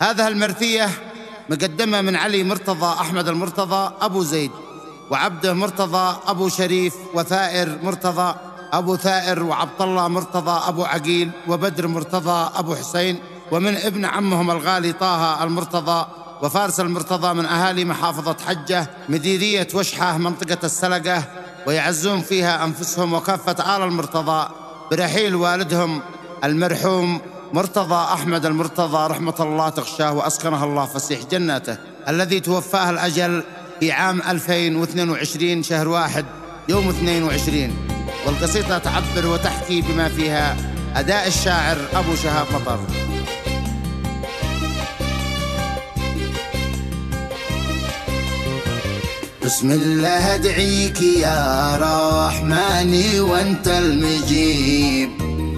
هذه المرثية مقدمة من علي مرتضى أحمد المرتضى أبو زيد، وعبده مرتضى أبو شريف، وثائر مرتضى أبو ثائر، وعبد الله مرتضى أبو عقيل، وبدر مرتضى أبو حسين، ومن ابن عمهم الغالي طه المرتضى، وفارس المرتضى من أهالي محافظة حجة مديرية وشحة منطقة السلقة، ويعزون فيها أنفسهم وكافة آل المرتضى برحيل والدهم المرحوم مرتضى أحمد المرتضى رحمة الله تغشاه وأسكنه الله فسيح جناته، الذي توفاه الأجل في عام 2022 شهر 1 يوم 22. والقصيدة تعبر وتحكي بما فيها أداء الشاعر أبو شهاب مطر. بسم الله أدعيك يا رحماني وانت المجيب،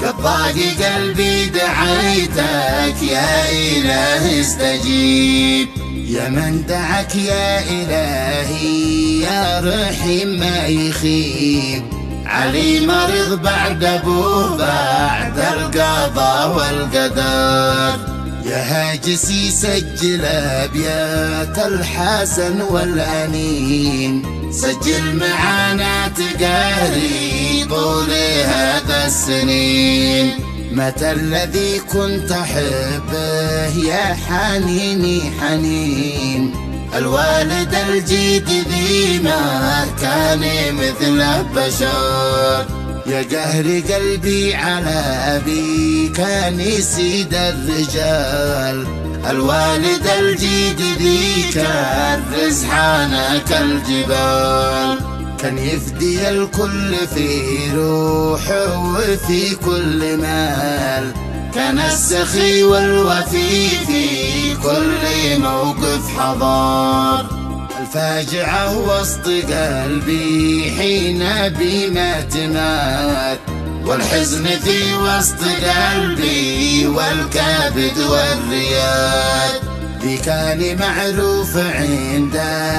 قد ضاق قلبي دعيتك يا إله استجيب، يا من دعك يا إلهي يا رحيم ما يخيب، علي مرض بعد أبوه بعد القضاء والقدر، يا هاجسي سجل أبيات الحسن والأنين، سجل معانا تقاري طول هذا السنين، متى الذي كنت أحبه يا حنيني حنين، الوالد الجيد ذي ما كان مثل بشر، يا قهر قلبي على أبي كان سيد الرجال، الوالد الجيد ذي كان رزحانا كالجبال، كان يفدي الكل في روحه وفي كل مال، كان السخي والوفي في كل موقف حضار، الفاجعة وسط قلبي حين بما تمات، والحزن في وسط قلبي والكبد والرياد، ذي كان معروف عند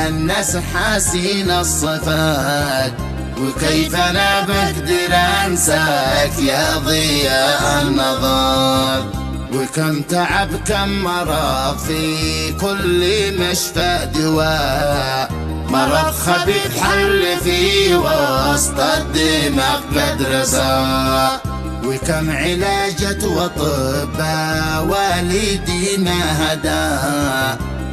الناس حسين الصفات، وكيف انا بقدر انساك يا ضياء النظر، وكم تعب كم مرض في كل مشفى دواء، مرض خبيث حل في وسط الدماغ قد رسى، وكم علاجت وطبا والدي ما هدى،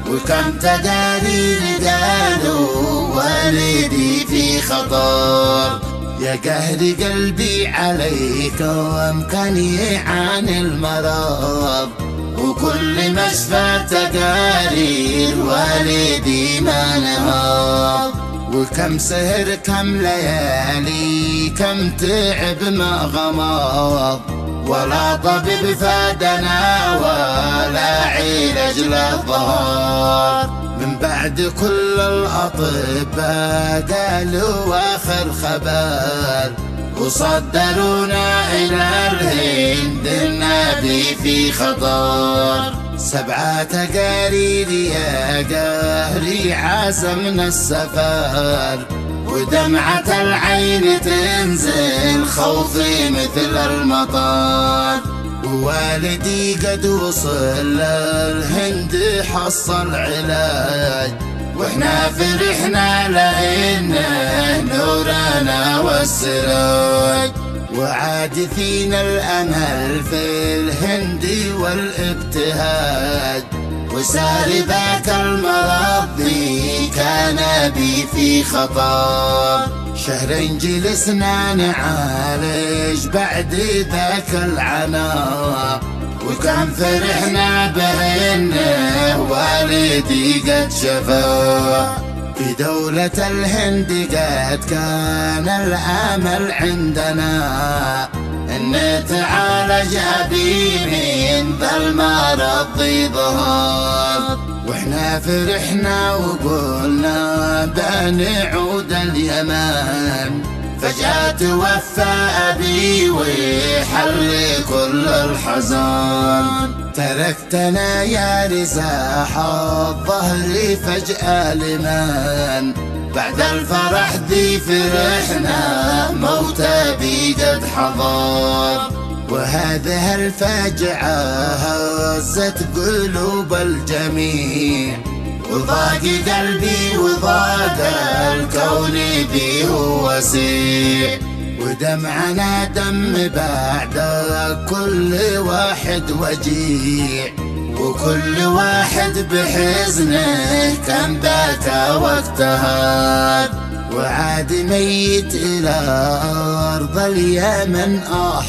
وكم تدارير قالوا والدي في خطر، يا قهر قلبي عليكم كان يعاني المرض، وكل مشفى تقارير والدي ما نهض، وكم سهر كم ليالي كم تعب ما غمض، ولا طبيب فادنا ولا علاج للظهر، من بعد كل الأطباء قالوا آخر خبر، وصدرونا إلى الهند النبي في خطر، 7 تقارير يا قهري عزمنا السفر، ودمعة العين تنزل خوفي مثل المطر، ووالدي قد وصل للهند حصل علاج، واحنا فرحنا لانه نورنا والسراج، وعاد فينا الامل في الهند والابتهاج، وسار ذاك المرض ذي كان بي في خطر، شهرين جلسنا نعالج بعد ذاك العناء، وكم فرحنا بأنه والدي قد شفاه، في دولة الهند قد كان الأمل عندنا أن نتعالج أبي من ذا المرض ذي ظهر، واحنا فرحنا وقلنا بنعود اليمن، فجأة توفى أبي وحل كل الحزن، تركتنا يا رزاح الظهر فجأة لمن، بعد الفرح ذي فرحنا موت أبي قد حضر، وهذه الفاجعة هزت قلوب الجميع، وضاق قلبي وضاق الكون بي وسيع، ودمعنا دم بعد كل واحد وجيع، وكل واحد بحزنه كان بكى وقتها، وعاد ميت إلى أرض اليمن آح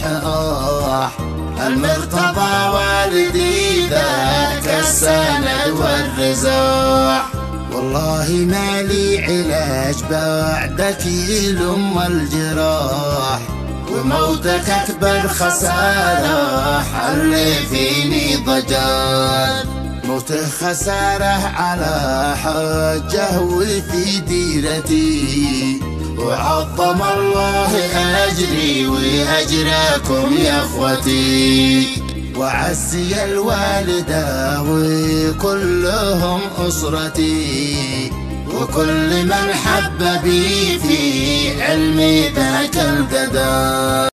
المرتضى والدي ذاك السند والرزاح، والله ما لي علاج بعدك يلم الجراح، وموتك أكبر خسارة حل فيني ضجاج، موته خسارة على حجه وفي ديرتي، وعظم الله أجري وأجركم يا أخوتي، وعزي الوالدة وكلهم أسرتي، وكل من حب بي في علمي ذاك القدر.